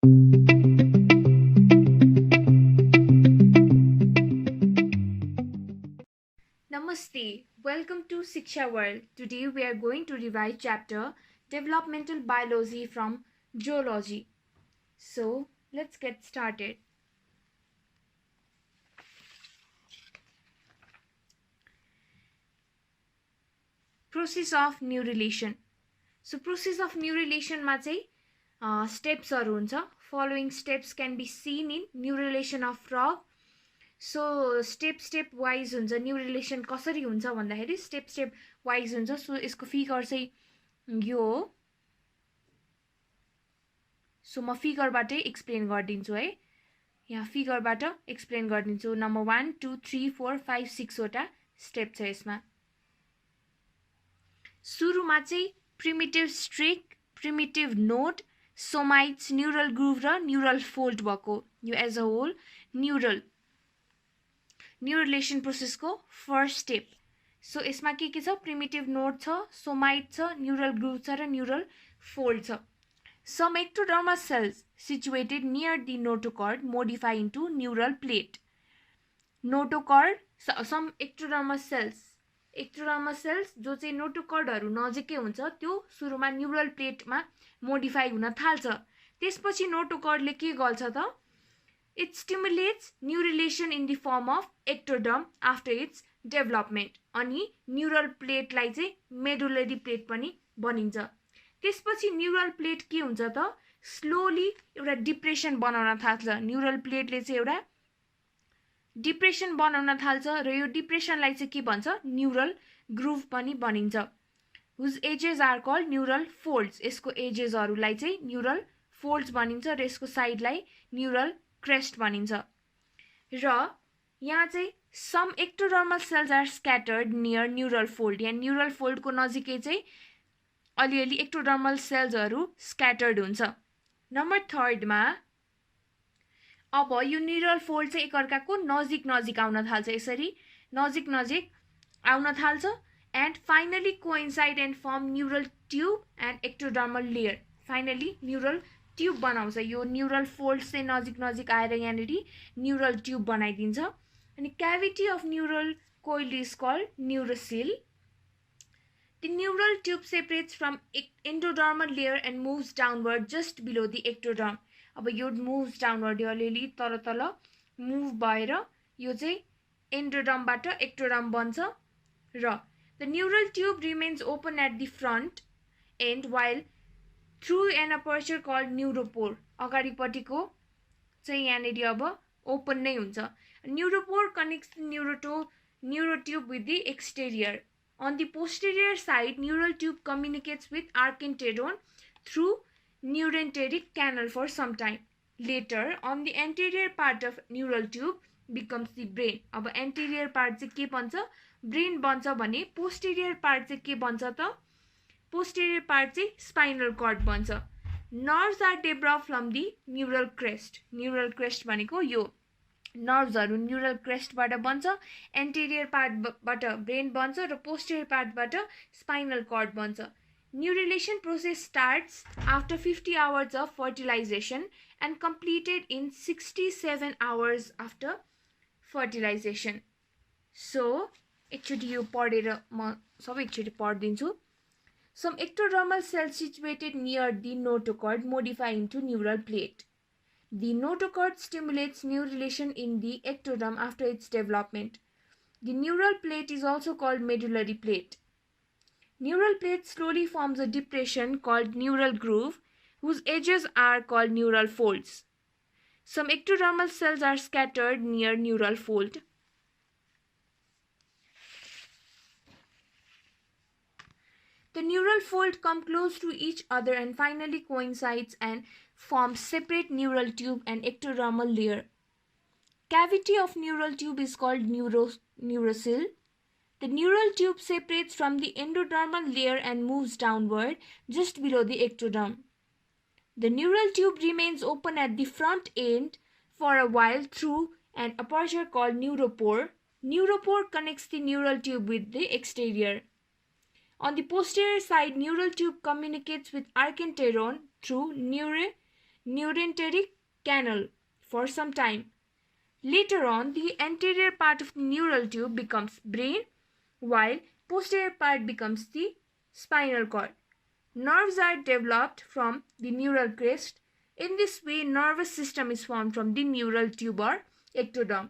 Namaste. Welcome to Shiksha World. Today we are going to revise chapter Developmental Biology from Zoology. So let's get started. Process of neurulation. So process of neurulation मा चाहिँ स्टेप्सहरु हुन्छ. Following steps can be seen in neurulation of frog. So step wise हुन्छ neurulation कसरी हुन्छ भन्दाखेरि step wise हुन्छ. So यसको figure चाहिँ यो हो. सो म फिगरबाटै एक्सप्लेन गरिदिन्छु है. यहाँ फिगरबाट एक्सप्लेन गरिदिन्छु. नम्बर 1 2 3 4 5 6 वटा स्टेप छ यसमा. सुरुमा चाहिँ primitive streak, primitive node, somites, neural groove र न्यूरल फोल्ड भएको यो एज अ होल न्यूरलेसन प्रोसेसको फर्स्ट स्टेप. सो यसमा के छ? प्रिमिटिभ नोड छ, सोमाइट छ, न्यूरल ग्रुभ छ र न्यूरल फोल्ड छ. Some ectodermal cells situated near the notochord modify into neural plate. Notochord, some ectodermal cells जो चाहिँ नोटोकर्डहरु नजिकै हुन्छ त्यो सुरुमा न्यूरल प्लेटमा मोडिफाई हुन थाल्छ. त्यसपछि नोटोकर्डले के गर्छ त? It stimulates neurulation in the form of ectoderm after its development. अनि न्यूरल प्लेटलाई चाहिँ मेडुलरी प्लेट पनि बनिन्छ. त्यसपछि न्यूरल प्लेट के हुन्छ त? स्लोली एउटा डिप्रेसन बनाउन थाल्छ. न्यूरल प्लेटले चाहिँ एउटा डिप्रेसन बनाउन थाल्छ र यो डिप्रेसनलाई चाहिँ के भन्छ? न्यूरल ग्रुभ पनि बनिन्छ. Whose edges are called neural folds. यसको एजेसहरुलाई चाहिँ न्यूरल फोल्ड्स भनिन्छ र यसको साइडलाई न्यूरल क्रेस्ट भनिन्छ. र यहाँ चाहिँ some ectodermal cells are scattered near neural fold. यहाँ न्यूरल फोल्डको नजिकै चाहिँ अलिअलि एक्टोडर्मल सेल्सहरु स्क्याटर्ड हुन्छ. नम्बर 3 मा अब यो न्यूरल फोल्ड चाहिँ एकअर्काको नजिक आउन थाल्छ. यसरी नजिक आउन थाल्छ and finally coincide and form neural tube and ectodermal layer. Finally neural tube बनाउँछ. यो न्यूरल फोल्ड चाहिँ नजिक आएर यहाँनेरि न्यूरल ट्युब बनाइदिन्छ. अनि cavity of neural coel is called neurocoel. The neural tube separates from endodermal layer and moves downward just below the ectoderm. अब यो moves downward यो अलिअलि तल move भएर यो चाहिँ endodermबाट ectoderm बन्छ र the neural tube remains open at the front end while through an aperture called neuropore. अगाडिपट्टिको चाहिँ यहाँनेरि अब ओपन नै हुन्छ. Neuropore connects the neurotube with the exterior. On the posterior side, neural tube communicates with archenteron through neuroenteric canal for some time. Later, on the anterior part of neural tube becomes the brain. अब anterior part चाहिँ के बन्छ? brain बन्छ भने posterior part चाहिँ के बन्छ त? posterior part चाहिँ spinal cord बन्छ. Nerves are developed from the neural crest. Neural crest भनेको यो नर्भ्सहरु न्यूरल क्रेस्टबाट बन्छ. एन्टेरियर पार्टबाट ब्रेन बन्छ र पोस्टेरियर पार्टबाट स्पाइनल कर्ड बन्छ. Neurulation process starts after 50 hours of fertilization and completed in 67 hours after fertilization. So एकचोटि यो पढेर म सबै एकचोटि पढ्दिन्छु. Some ectodermal cells situated near the notochord modify into neural plate. The notochord stimulates neurulation in the ectoderm after its development. The neural plate is also called medullary plate. Neural plate slowly forms a depression called neural groove, whose edges are called neural folds. Some ectodermal cells are scattered near neural fold. The neural fold come close to each other and finally coincides and forms separate neural tube and ectodermal layer. Cavity of neural tube is called neurosil. The neural tube separates from the endodermal layer and moves downward just below the ectoderm. The neural tube remains open at the front end for a while through an aperture called neuropore. Neuropore connects the neural tube with the exterior. On the posterior side, neural tube communicates with archenteron through neurenteric canal for some time. Later on, the anterior part of the neural tube becomes brain, while posterior part becomes the spinal cord. Nerves are developed from the neural crest. In this way, nervous system is formed from the neural tube or ectoderm.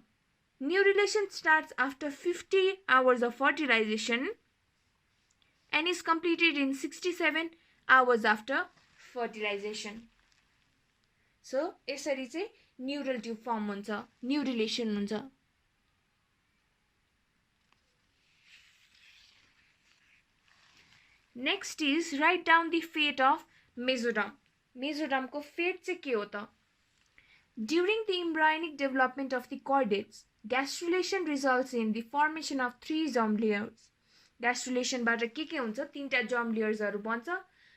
Neurulation starts after 50 hours of fertilization and is completed in 67 hours after fertilization. So, यसरी चाहिँ neural tube form हुन्छ, न्यूरुलेसन हुन्छ. Next is write down the fate of mesoderm. Mesoderm को fate चाहिँ के हो त? During the embryonic development of the chordates, gastrulation results in the formation of 3 germ layers. Gastrulation बाट के हुन्छ? 3टा germ layers हरु बन्छ.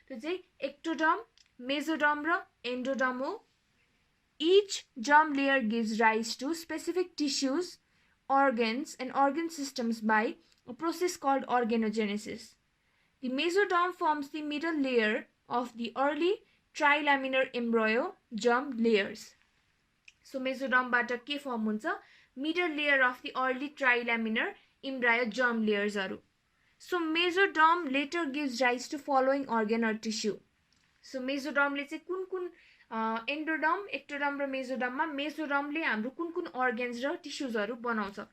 त्यो चाहिँ ectoderm, mesoderm र endoderm हो. Each germ layer gives rise to specific tissues, organs, and organ systems by a process called organogenesis. The mesoderm forms the middle layer of the early trilaminar embryo germ layers. So, mesoderm बाट के form हुन्छ? Middle layer of the early trilaminar embryo germ layers हरु. So, mesoderm later gives rise to following organ or tissue. So, mesoderm ले चाहिँ कुन endoderm, ectoderm र mesoderm मा mesoderm ले हाम्रो कुन organs र tissues हरु बनाउँछ.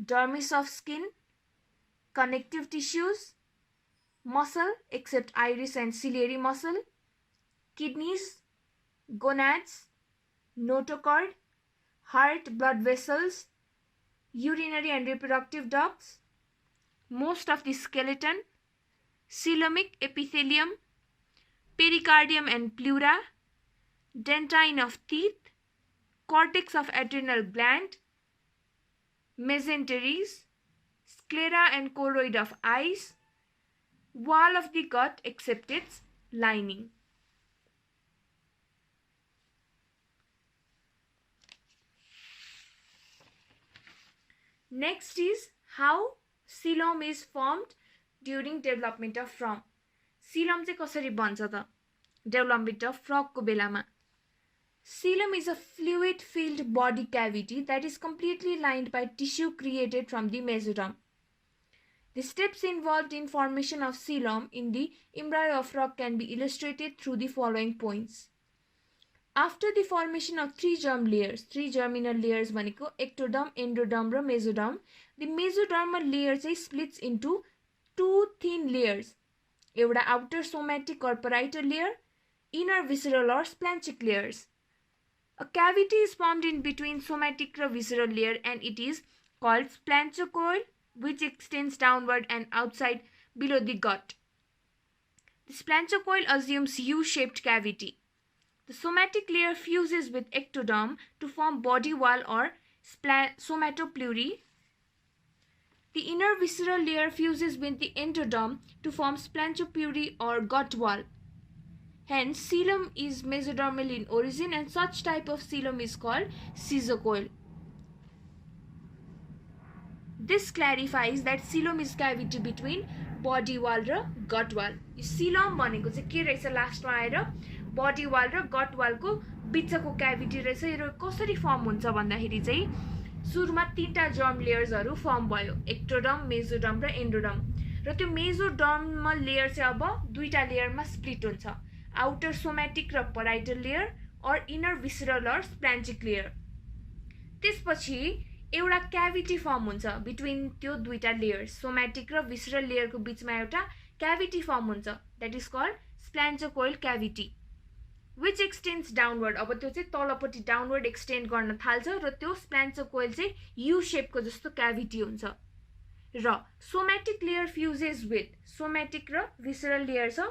Dermis of skin, connective tissues, muscle except iris and ciliary muscle, kidneys, gonads, notochord, heart, blood vessels, urinary and reproductive ducts, most of the skeleton, coelomic epithelium, pericardium and pleura, dentine of teeth, cortex of adrenal gland, mesenteries, sclera and choroid of eyes, wall of the gut except its lining. Next is how coelom is formed during development of frog. Coelom चाहिँ कसरी बन्छ त? Development of frog को बेलामा. Coelom is a fluid-filled body cavity that is completely lined by tissue created from the mesoderm. The steps involved in formation of coelom in the embryo of frog can be illustrated through the following points. After the formation of 3 germ layers, 3 germinal layers भनेको ectoderm, endoderm र mesoderm, the mesodermal layer चाहिँ splits into 2 thin layers. एउटा outer somatic or parietal layer, inner visceral or splanchnic layers. A cavity is formed in between somatic and visceral layer and it is called splanchocoel, which extends downward and outside below the gut. The splanchocoel assumes U-shaped cavity. The somatic layer fuses with ectoderm to form body wall or somatopleure. The inner visceral layer fuses with the endoderm to form splanchopleure or gut wall. Hence, coelom is mesodermal in origin and such type of coelom is called schizocoel. This clarifies that coelom is cavity between body wall र gut wall. coelom भनेको चाहिँ के रहेछ लास्टमा आएर body wall र gut wall को बिचको cavity रहेछ. यो कसरी फर्म हुन्छ भन्दाखेरि चाहिँ सुरुमा 3टा germ layers हरु फर्म भयो, ectoderm, mesoderm र endoderm. र त्यो mesodermal layer चाहिँ अब दुईटा लेयर मा स्प्लिट हुन्छ, outer somatic र parietal layer or inner visceral or splanchnic layer. त्यसपछि एउटा क्याभिटी फर्म हुन्छ बिट्विन त्यो दुईटा लेयर्स, सोमैटिक र विसरल लेयर को बीचमा एउटा क्याभिटी फर्म हुन्छ, that is called splanchnocoel cavity, which extends downward. अब त्यो चाहिँ तलपट्टि डाउनवर्ड एक्सटेन्ड गर्न थाल्छ र त्यो स्प्लान्चोकोइल चाहिँ यू शेप को जस्तो क्याभिटी हुन्छ. र सोमैटिक लेयर फ्युजेस विथ सोमैटिक र विसरल लेयर छ.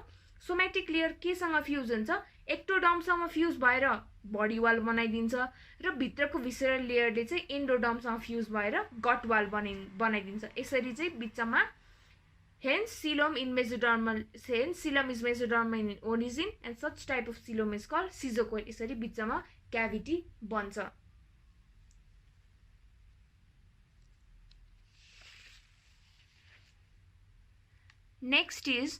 सोमैटिक लेयर केसँग फ्युज हुन्छ? एक्टोडर्मसँग फ्युज भएर बडी वाल बनाइदिन्छ र भित्रको विसरल लेयरले चाहिँ एन्डोडर्मसँग फ्युज भएर गट वाल बनाइदिन्छ. यसरी चाहिँ बिचमा hence coelom in mesodermal, hence coelom is mesodermal in origin and such type of coelom is called schizocoel. यसरी बिचमा क्याभिटी बन्छ. Next is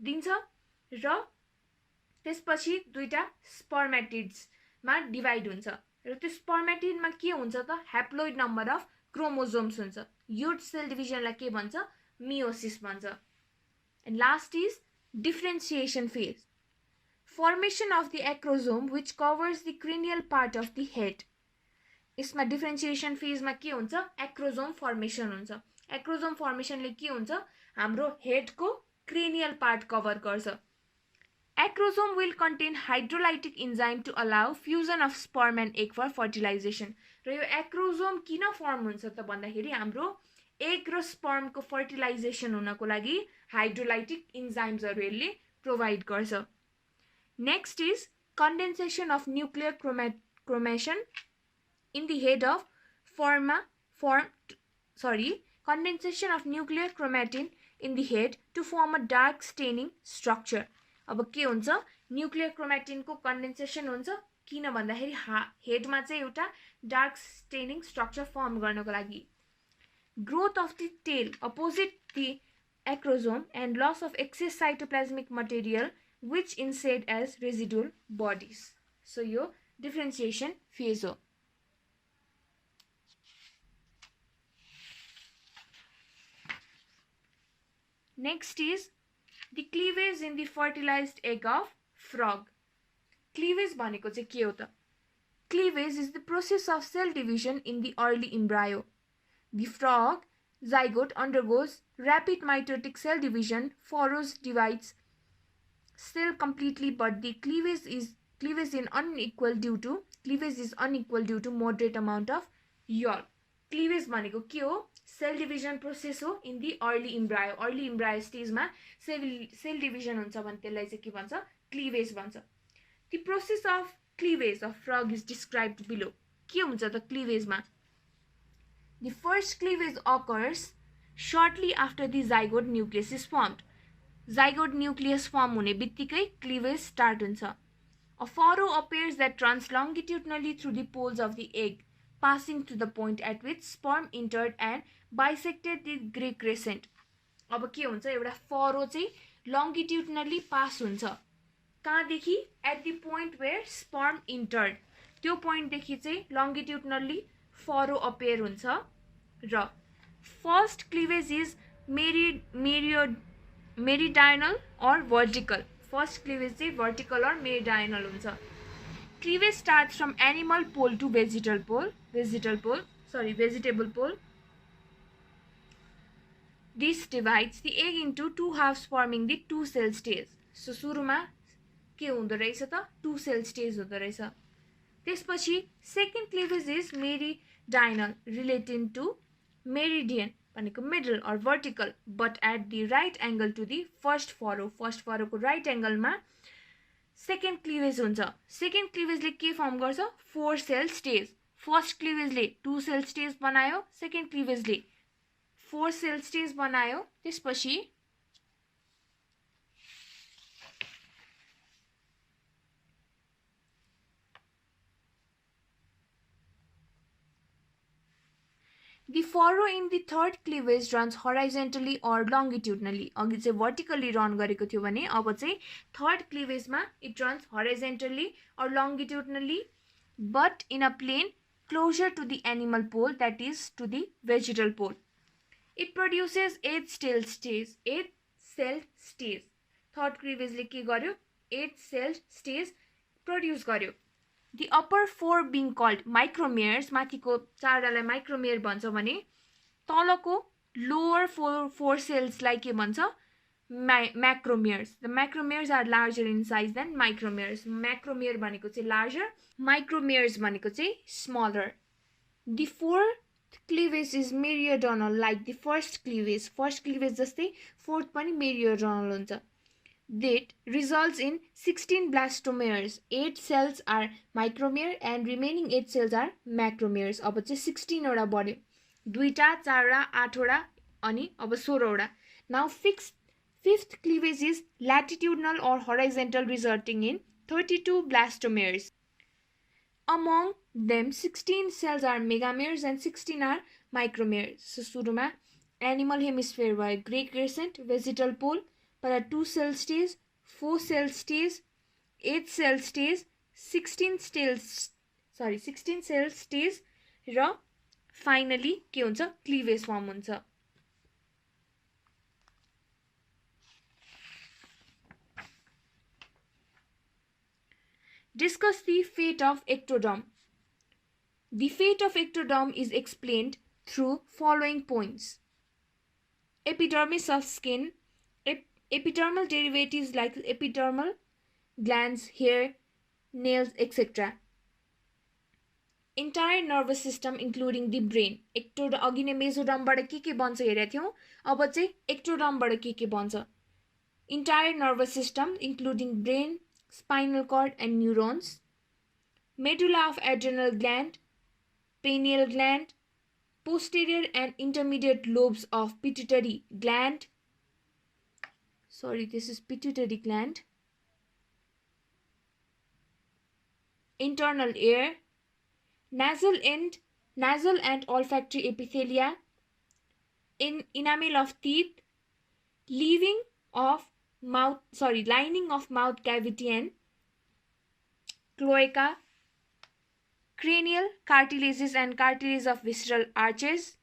दिन्छ र त्यसपछि दुईटा स्पर्मेटिड्समा डिभाइड हुन्छ र त्यो स्पर्मेटिडमा के हुन्छ त ह्याप्लोइड नम्बर अफ क्रोमोजोम्स हुन्छ यो सेल डिभिजनलाई के भन्छ मियोसिस भन्छ and last is differentiation phase formation of the acrosome which covers the cranial part of the head यसमा डिफरेन्सिएसन फेजमा के हुन्छ एक्रोजोम फर्मेसन हुन्छ एक्रोजोम फर्मेसनले के हुन्छ हाम्रो हेडको क्रेनियल पार्ट कभर गर्छ acrosome will contain hydrolytic enzyme to allow fusion of sperm and egg for fertilization र यो एक्रोजोम किन फर्म हुन्छ त भन्दाखेरि हाम्रो एग र स्पर्मको फर्टिलाइजेसन हुनको लागि हाइड्रोलाइटिक इन्जाइम्सहरु यसले प्रोवाइड गर्छ next is condensation of nuclear chromation in the head of condensation of nuclear chromatin in the head to form a dark staining structure अब के हुन्छ न्यूक्लियर क्रोमेटिन को कन्डेन्सेसन हुन्छ किन भन्दाखेरि हेडमा चाहिँ एउटा डार्क स्टेनिङ स्ट्रक्चर फर्म गर्नको लागि growth of the tail opposite the acrosome and loss of excess cytoplasmic material which inside as residual bodies. So यो differentiation phase हो next is the cleavage in the fertilized egg of frog. Cleavage भनेको चाहिँ के हो त cleavage is the process of cell division in the early embryo. The frog zygote undergoes rapid mitotic cell division, furrows, divides cell completely, but the cleavage is unequal due to moderate amount of yolk. Cleavage भनेको के हो cell division process हो in the early embryo स्टेजमा cell division हुन्छ भने त्यसलाई चाहिँ के भन्छ क्लीवेज भन्छ the process of cleavage of frog is described below के हुन्छ त क्लीवेजमा the first cleavage occurs shortly after the zygote nucleus is formed. Zygote nucleus form हुने बित्तिकै cleavage start हुन्छ. A furrow appears that runs longitudinally through the poles of the egg, passing to the point at which sperm entered and bisected the grey crescent. अब के हुन्छ एउटा furrow चाहिँ longitudinally pass हुन्छ. कहाँदेखि at the point where sperm entered. त्यो point देखि चाहिँ longitudinally furrow appear हुन्छ र first cleavage is meridional or vertical. First cleavage is vertical or meridional हुन्छ. Cleavage starts from animal pole to vegetable pole. This divides the egg into two halves forming the two cell stage. So सुरुमा के हुँदो रहेछ त two cell stage हुँदो रहेछ. त्यसपछि second cleavage is meridional relating to meridian भनेको middle or vertical but at the right angle to the first furrow को right angle मा second cleavage हुन्छ. Second cleavage ले के form गर्छ 4 cell stage. First cleavage ले 2 cell stage बनायो, second cleavage ले 4 cell stage बनायो. त्यसपछि the furrow in the third cleavage runs horizontally or longitudinally. अघि चाहिँ vertically run गरेको थियो भने अब चाहिँ third cleavage मा it runs horizontally or longitudinally but in a plane closer to the animal pole, that is to the vegetal pole. It produces 8 cell stage. Third cleavage ले के गर्यो 8 cell stage produce गर्यो. The upper 4 being called micromeres, माथिको चारवटालाई micromere भन्छ भने तलको lower 4 cells लाई के भन्छ macromeres. The macromeres are larger in size than micromeres. Macromere भनेको चाहिँ larger, micromeres भनेको चाहिँ smaller. The fourth cleavage is meridional like the first cleavage. First cleavage जस्तै fourth पनि meridional हुन्छ. That results in 16 blastomeres. 8 cells are micromere and remaining 8 cells are macromeres. अब चाहिँ 16 वटा बढ्यो. 2टा 4वटा 8 वटा अनि अब 16 वटा. Now fifth cleavage is latitudinal or horizontal resulting in 32 blastomeres. Among them 16 cells are megameres and 16 are micromeres. So सुरुमा animal hemisphere भयो grey crescent, vegetal pole, कता 2 cell stage, 4 cell stage, 8 cell stage, 16 cell stage र finally के हुन्छ cleavage form हुन्छ. Discuss the fate of ectoderm. The fate of ectoderm is explained through following points. Epidermis of skin, epidermal derivatives like epidermal glands, hair, nails, etc. Entire nervous system including the brain. ectoderm अघि नै मेसोडर्मबाट के बन्छ हेरेका थियौं, अब चाहिँ ectodermबाट के बन्छ. Entire nervous system including brain, spinal cord and neurons, medulla of adrenal gland, pineal gland, posterior and intermediate lobes of pituitary gland. Sorry, this is pituitary gland. Internal ear, nasal and olfactory epithelia, enamel of teeth, lining of mouth cavity and cloaca, cranial cartilages and cartilage of visceral arches,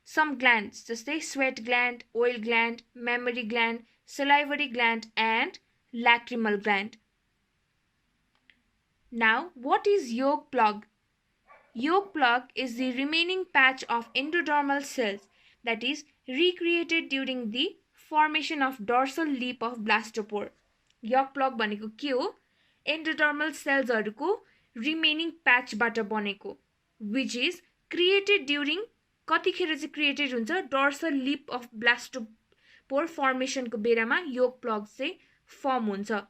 some glands जस्तै sweat gland, oil gland, mammary gland, salivary gland and lacrimal gland. Now, what is yolk plug? Yolk plug is the remaining patch of endodermal cells that is recreated during the formation of dorsal lip of blastopore. Yolk plug भनेको के हो? Endodermal cells हरुको remaining patch बाट बनेको, which is created during कतिखेर चाहिँ created हुन्छ dorsal lip of blastopore formation को बेलामा yolk plug चाहिँ form हुन्छ.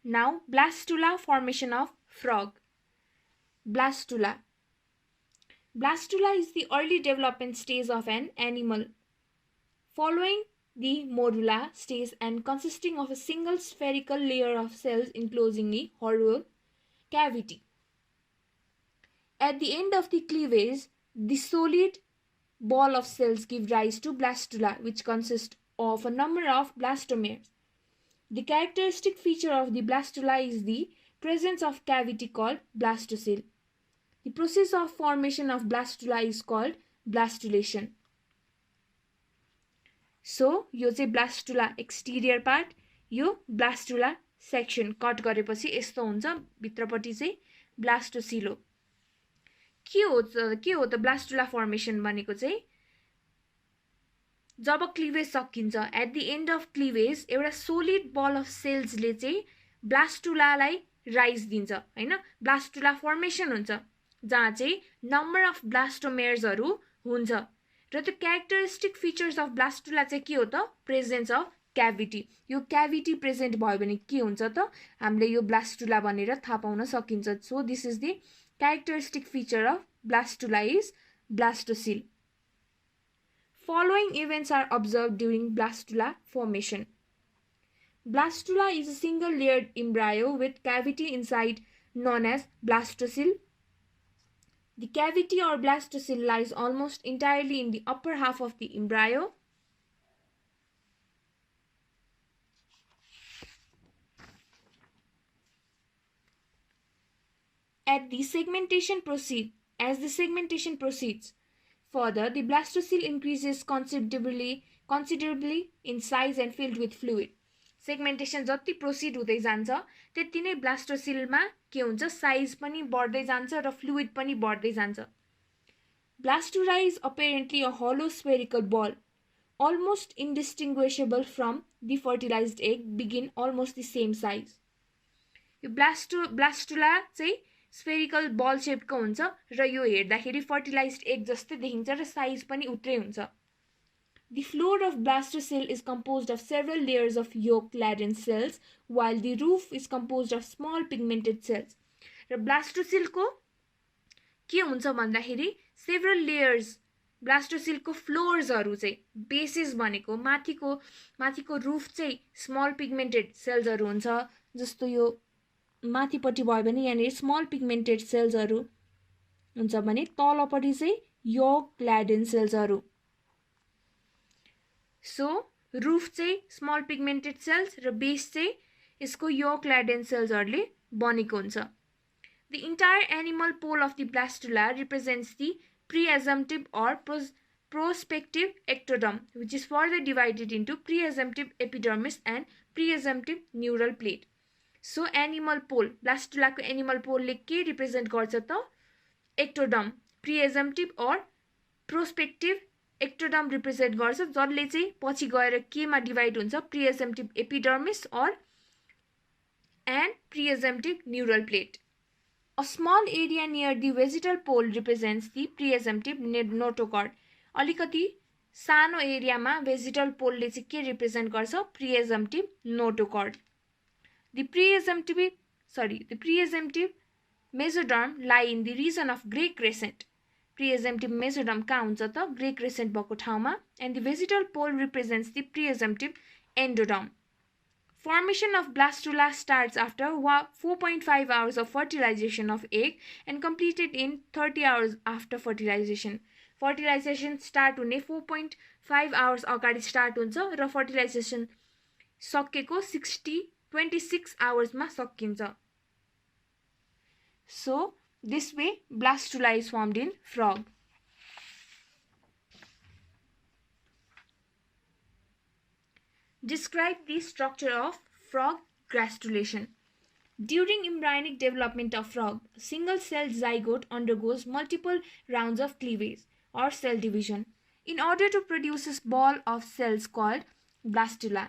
Now, blastula formation of frog. Blastula. Blastula is the early development stage of an animal, following the morula stage and consisting of a single spherical layer of cells enclosing the hollow cavity. At the end of the cleavage, the solid ball of cells give rise to blastula, which consist of a number of blastomeres. The characteristic feature of the blastula is the presence of cavity called blastocele. The process of formation of blastula is called blastulation. So, यो चाहिँ blastula exterior part, यो blastula section cut गरेपछि यस्तो हुन्छ, भित्रपट्टि चाहिँ blastocele हो. के हो त blastula formation भनेको चाहिँ जब क्लीवेज सकिन्छ, at the end of cleavage एउटा solid ball of cells ले चाहिँ blastulaलाई rise दिन्छ, हैन? blastula formation हुन्छ जहाँ चाहिँ number of blastomeres हरु हुन्छ र त्यो characteristic features of blastula चाहिँ के हो त? presence of cavity. यो cavity present भयो भने के हुन्छ त? हामीले यो blastula भनेर थाहा पाउन सकिन्छ. So this is the characteristic feature of blastula is blastocele. Following events are observed during blastula formation. Blastula is a single layered embryo with cavity inside known as blastocele. The cavity or blastocele lies almost entirely in the upper half of the embryo. As the segmentation proceeds, further, the blastocele increases considerably in size and filled with fluid. Segmentation जति proceed हुँदै जान्छ त्यति नै blastocele मा के हुन्छ size पनि बढ्दै जान्छ र fluid पनि बढ्दै जान्छ. Blastula is apparently a hollow spherical ball, almost indistinguishable from the fertilized egg, begin almost the same size. यो blastula चाहिँ spherical ball shaped को हुन्छ र यो हेर्दाखेरि fertilized egg जस्तै देखिन्छ र size पनि उत्रै हुन्छ. The floor of blastocele is composed of several layers of yolk-laden cells, while the roof is composed of small pigmented cells. र blastocele को के हुन्छ भन्दाखेरि several layers blastocele को floors हरु चाहिँ bases भनेको माथिको roof चाहिँ small pigmented cells हरु हुन्छ जस्तो यो माथिपट्टि भयो भने यहाँनिर स्मल पिगमेन्टेड सेल्सहरू हुन्छ भने तलपट्टि चाहिँ योक ग्ल्याडिन सेल्सहरू. सो रुफ चाहिँ स्मल पिगमेन्टेड सेल्स र बेस चाहिँ यसको योक ग्ल्याडिन सेल्सहरूले बनेको हुन्छ. The entire animal pole of the blastula represents the pre-assumptive or prospective ectoderm, which is further divided into pre-assumptive epidermis and pre-assumptive neural plate. So, animal pole, blastula ko animal pole le ke represent garcha ta? Ectoderm, pre-assumptive or prospective ectoderm represent garcha, jasle chai पछि गएर केमा divide हुन्छ? Pre-assumptive epidermis or and pre-assumptive neural plate. A small area near the vegetal pole represents the pre-assumptive notochord. अलिकति सानो एरियामा vegetal pole ले चाहिँ के represent गर्छ? Pre-assumptive notochord. The pre-assumptive mesoderm lie in the region of gray crescent. Pre-assumptive mesoderm कहाँ हुन्छ त? Gray crescent भएको ठाउँमा. And the vegetal pole represents the pre-assumptive endoderm. Formation of blastula starts after 4.5 hours of fertilization of egg and completed in 30 hours after fertilization. Fertilization start हुने 4.5 hours अगाडि start हुन्छ र fertilization सकेको 26 hours मा सकिन्छ. So, this way blastula is formed in frog. Describe the structure of frog crastulation. During embryonic development of frog, single-celled zygote undergoes multiple rounds of cleavage or cell division in order to produce a ball of cells called blastula.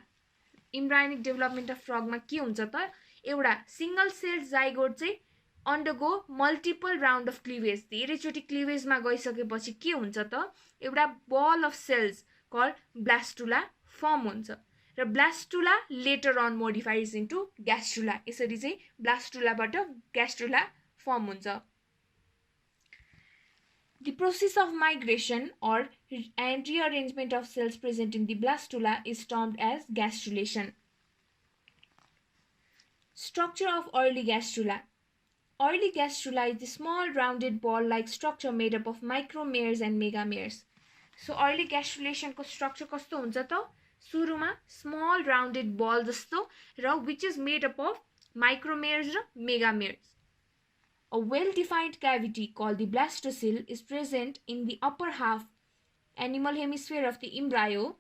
Embryonic development of frog ma के हुन्छ त? एउटा single-celled zygote चाहिँ undergo multiple round of cleavage. धेरैचोटि cleavage मा गइसकेपछि के हुन्छ त? एउटा ball of cells called blastula form हुन्छ. र blastula later on modifies into gastrula. यसरी चाहिँ blastula बाट gastrula form हुन्छ. The process of migration or and rearrangement of cells present in the blastula is termed as gastrulation. Structure of early gastrula. Early gastrula is the small rounded ball-like structure made up of micromeres and megameres. So early gastrulation को structure कस्तो हुन्छ त? सुरुमा small rounded ball जस्तो र which is made up of micromeres र megameres. A well-defined cavity called the blastocele is present in the upper half animal hemisphere of the embryo.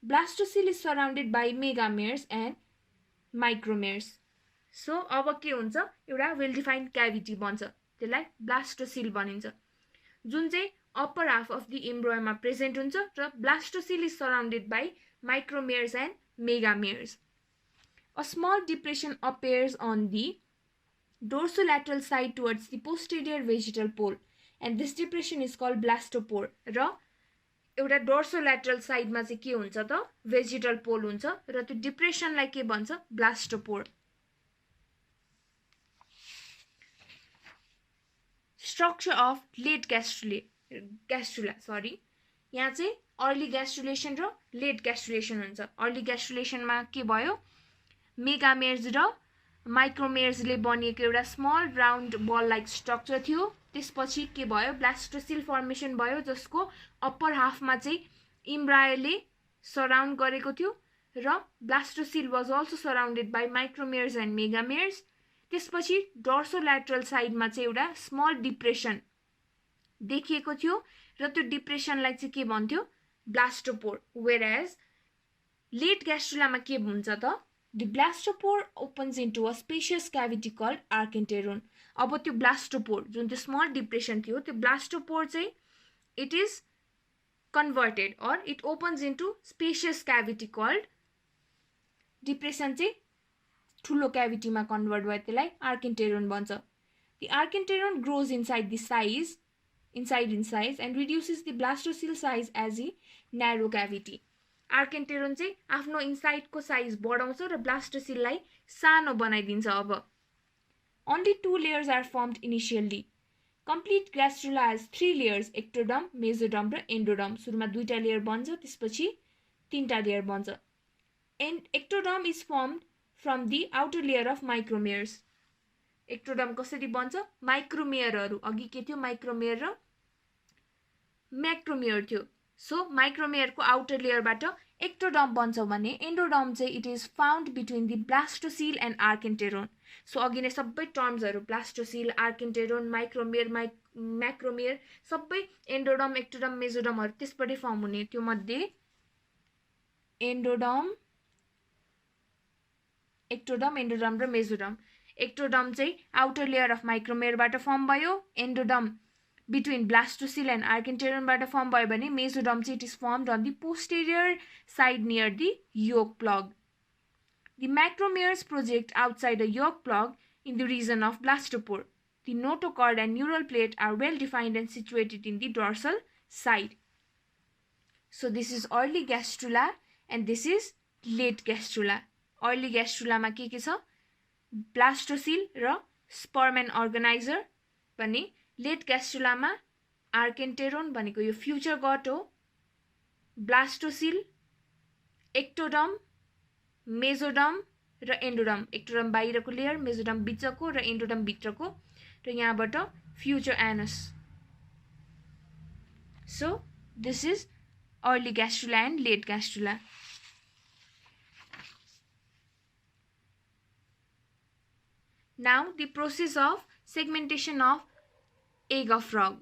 Blastocele is surrounded by megameres and micromeres. So अब के हुन्छ? एउटा well-defined cavity बन्छ. त्यसलाई blastocele भनिन्छ. जुन चाहिँ upper half of the embryo मा present हुन्छ र blastocele is surrounded by micromeres and megameres. A small depression appears on the dorsolateral side towards the posterior vegetal pole and this depression is called blastopore. र एउटा dorsolateral side मा चाहिँ के हुन्छ त? Vegetal pole हुन्छ र त्यो depression लाई के भन्छ? Blastopore. Structure of late gastrula. यहाँ चाहिँ early gastrulation र late gastrulation हुन्छ. Early gastrulation मा के भयो? Megameres र micromeres ले बनिएको एउटा small round ball like structure थियो. त्यसपछि के भयो? Blastocele formation भयो जसको upper half मा चाहिँ embryo ले surround गरेको थियो र blastocele was also surrounded by micromeres and megameres. त्यसपछि dorsolateral side मा चाहिँ एउटा small depression देखिएको थियो र त्यो depression लाई चाहिँ के भन्थ्यो? Blastopore. Whereas late gastrula मा के हुन्छ त? The blastopore opens into a spacious cavity called archenteron. अब त्यो blastopore जुन त्यो small depression थियो त्यो blastopore चाहिँ it is converted or it opens into spacious cavity called depression चाहिँ ठुलो cavity मा convert भयो त्यसलाई archenteron भन्छ. The archenteron grows inside and reduces the blastocele size as a narrow cavity. Archenteron चाहिँ आफ्नो inside को size बढाउँछ र blastocele लाई सानो बनाइदिन्छ अब. Only 2 layers are formed initially. Complete gastrula has 3 layers: ectoderm, mesoderm र endoderm. सुरुमा 2टा layer बन्छ त्यसपछि 3टा layer बन्छ. And ectoderm is formed from the outer layer of micromeres. Ectoderm कसरी बन्छ माइक्रोमेयरहरु अघि के थियो माइक्रोमेयर र मैक्रोमेयर थियो सो माइक्रोमेयर को आउटर लेयरबाट एक्टोडर्म बन्छ भने एन्डोडर्म चाहिँ it is found between the blastocoel and archenteron so अघि नै सबै टर्म्सहरु ब्लास्टोसिल आर्केन्टेरोन माइक्रोमेयर मैक्रोमेयर सबै एन्डोडर्म एक्टोडर्म मेसोडर्महरु त्यसबाटै फर्म हुने त्यो मध्ये एन्डोडर्म एक्टोडर्म एन्डोडर्म र मेसोडर्म एक्टोडर्म चाहिँ आउटर लेयर अफ माइक्रोमेयरबाट फर्म भयो एन्डोडर्म बिट्विन ब्लास्टोसिल एन्ड आर्केन्टेरोनबाट फर्म भयो भने मेसोडर्म चाहिँ it is formed on the posterior side near the yolk plug the macromeres project outside the yolk plug in the region of blastopore the notochord and neural plate are well defined and situated in the dorsal side so this is early gastrula and this is late gastrula early gastrula मा के छ blastocoel र sperm and organiser भने late gastrula मा आर्केन्टेरोन भनेको यो future got हो blastocoel ectoderm mesoderm र एन्डोडर्म एक्टोडर्म बाहिरको लेयर मेसोडर्म बिचको र एन्डोडर्म भित्रको र यहाँबाट future anus so this is early gastrula and late gastrula Now the process of segmentation of egg of frog.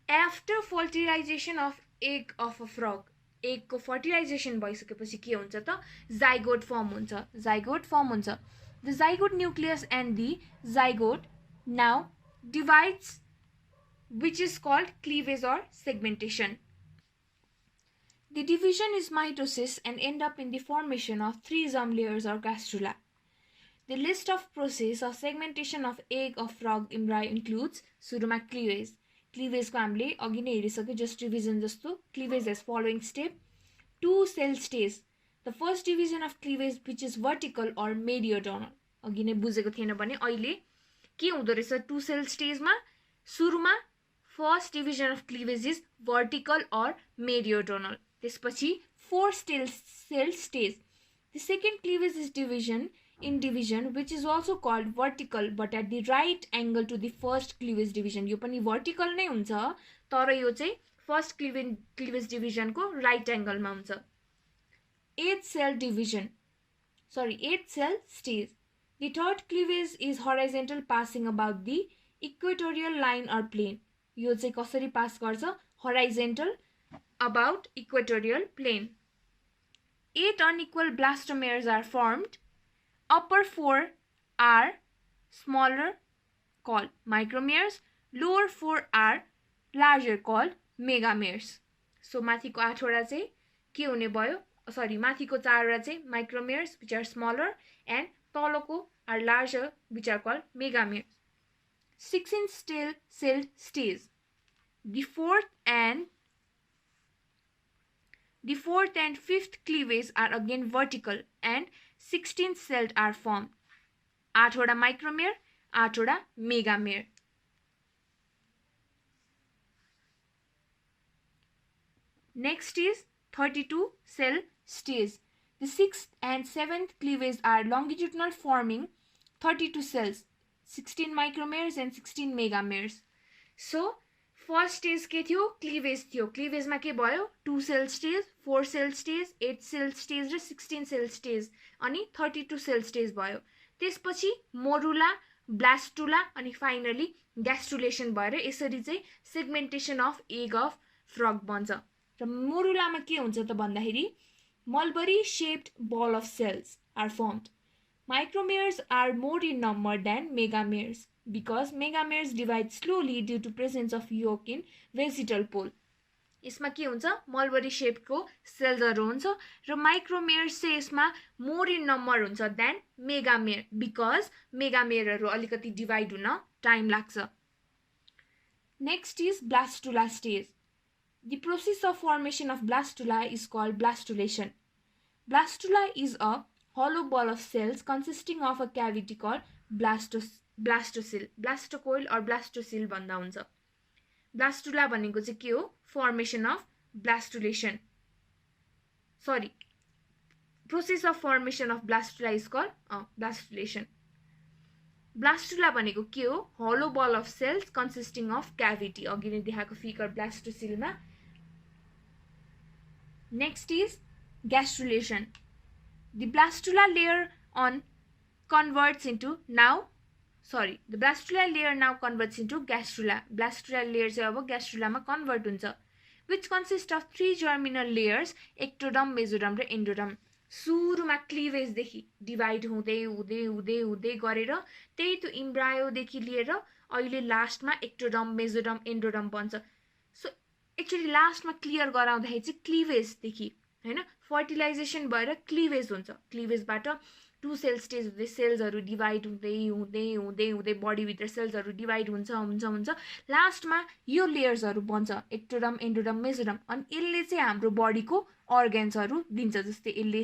After fertilization of egg of a frog, egg को fertilization भइसकेपछि के हुन्छ त zygote form हुन्छ zygote form हुन्छ the zygote nucleus and the zygote now divides which is called cleavage or segmentation. The division is mitosis and end up in the formation of 3 germ layers or gastrula. The list of process of segmentation of egg of frog embryo includes सुरुमा cleavage. Cleavage को हामीले अघि नै हेरिसक्यो just division जस्तो cleavage has following step 2 cell stage. The first division of cleavage which is vertical or mesodermal. अघि नै बुझेको थिएन भने अहिले के हुँदो रहेछ 2 cell stage मा सुरुमा first division of cleavage is vertical or mesodermal. त्यसपछि 4 cell stage. The second cleavage is division which is also called vertical but at the right angle to the first cleavage division यो पनि vertical नै हुन्छ तर यो चाहिँ first cleavage division को right angle मा हुन्छ 8 cell stage the third cleavage is horizontal passing about the equatorial line or plane यो चाहिँ कसरी पास गर्छ horizontal about equatorial plane 8 unequal blastomeres are formed upper 4 are smaller called micromeres lower 4 are larger called megameres so माथिको 8 वटा चाहिँ के हुने भयो माथिको 4 वटा चाहिँ micromeres which are smaller and तलको are larger which are called megameres 16 cell stage the fourth and fifth cleavage are again vertical and 16 cells are formed 8 वटा micromere 8 वटा megamere next is 32 cell stage the 6th and 7th cleavage are longitudinal forming 32 cells 16 micromeres and 16 megameres so first stage के थियो cleavage थियो क्लीवेजमा के भयो 2 cell stage 4 cell stage 8 cell stage र 16 sale stage अनि 32 sale stage भयो त्यसपछि morula blastula अनि फाइनली ग्यास्ट्रुलेसन भएर यसरी चाहिँ segmentation of egg of frog बन्छ र मोरुलामा के हुन्छ त भन्दाखेरि mulberry shaped ball of cells are formed micromeres are more in number than megameres because megameres divide slowly due to presence of yolk in vegetal pole. यसमा के हुन्छ मल्बरी शेपको सेल्सहरु हुन्छ र माइक्रोमेयर्स चाहिँ यसमा मोर इन नम्बर हुन्छ देन मेगामेयर बिकज मेगामेयरहरु अलिकति divide हुन टाइम लाग्छ next is blastula stage the process of formation of blastula is called blastulation blastula is a hollow ball of cells consisting of a cavity called blastocyl blastocoil or blastocyl भन्दा हुन्छ blastula भनेको चाहिँ के हो formation of blastulation process of formation of blastula is called blastulation blastula भनेको के हो? Hollow ball of cells consisting of cavity, अघि नै देखाएको फिगर ब्लास्टोसिलमा। Next is gastrulation. The blastula layer converts into the blastula layer now converts into gastrula. Blastula layer चाहिँ अब gastrula मा convert हुन्छ, which consists of 3 germinal layers, ectoderm, mesoderm र endoderm. सुरुमा क्लिवेज देखि डिवाइड हुँदै हुँदै हुँदै हुँदै गरेर त्यही त्यो इम्ब्रायो देखि लिएर अहिले लास्टमा एक्टोडर्म, मेसोडर्म, एन्डोडर्म बन्छ। सो एक्चुअली लास्टमा क्लियर गराउँदाखेरि चाहिँ क्लिवेज देखि हैन फर्टिलाइजेसन भएर क्लिवेज हुन्छ। क्लिवेजबाट 2 सेल स्टेज हुँदै सेल्सहरु डिवाइड हुँदै हुँदै हुँदै हुँदै बडी भित्र सेल्सहरु डिवाइड हुन्छ लास्टमा यो लेयर्सहरु बन्छ एक्टोडर्म, एन्डोडर्म, मेसोडर्म। अनि यसले चाहिँ हाम्रो बडीको अर्गन्सहरु दिन्छ, जस्तै यसले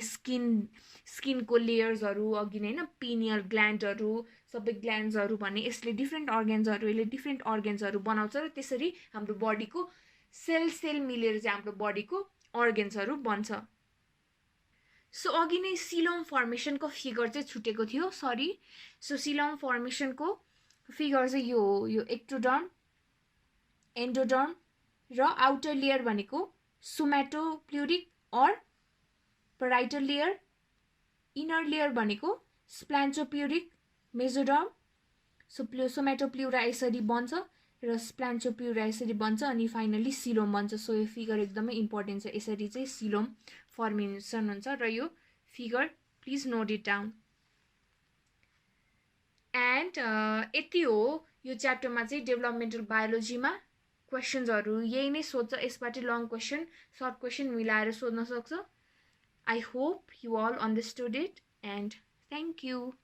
स्किनको लेयर्सहरु अघि नै हैन पिनियल ग्ल्यान्डहरु सबै ग्ल्यान्ड्सहरु भन्ने यसले डिफरेन्ट अर्गन्सहरु यसले डिफरेन्ट अर्गन्सहरु बनाउँछ र त्यसरी हाम्रो बडीको सेल मिलेर चाहिँ हाम्रो बडीको अर्गन्सहरु बन्छ। सो अघि नै सिलोम फर्मेसनको फिगर चाहिँ छुटेको थियो, सरी। सो सिलोम फर्मेसनको फिगर चाहिँ यो हो, यो एक्टोडर्म, एन्डोडर्म र आउटर लेयर भनेको somatopleuric or parietal layer, inner layer भनेको स्प्लान्चोप्युरिक मेसोडर्म। सो सोमेटोप्लुरा यसरी बन्छ र स्प्लान्चोप्युरा यसरी बन्छ अनि फाइनली सिलोम बन्छ। सो यो फिगर एकदमै इम्पोर्टेन्ट छ, यसरी चाहिँ सिलोम फर्मेसन हुन्छ र यो figure please note it down. And यति हो यो च्याप्टरमा चाहिँ डेभलपमेन्टल बायोलोजीमा क्वेसन्सहरु यही नै सोध्छ, यसबाट लङ क्वेसन सर्ट क्वेसन मिलाएर सोध्न सक्छ। I hope you all understood it and thank you.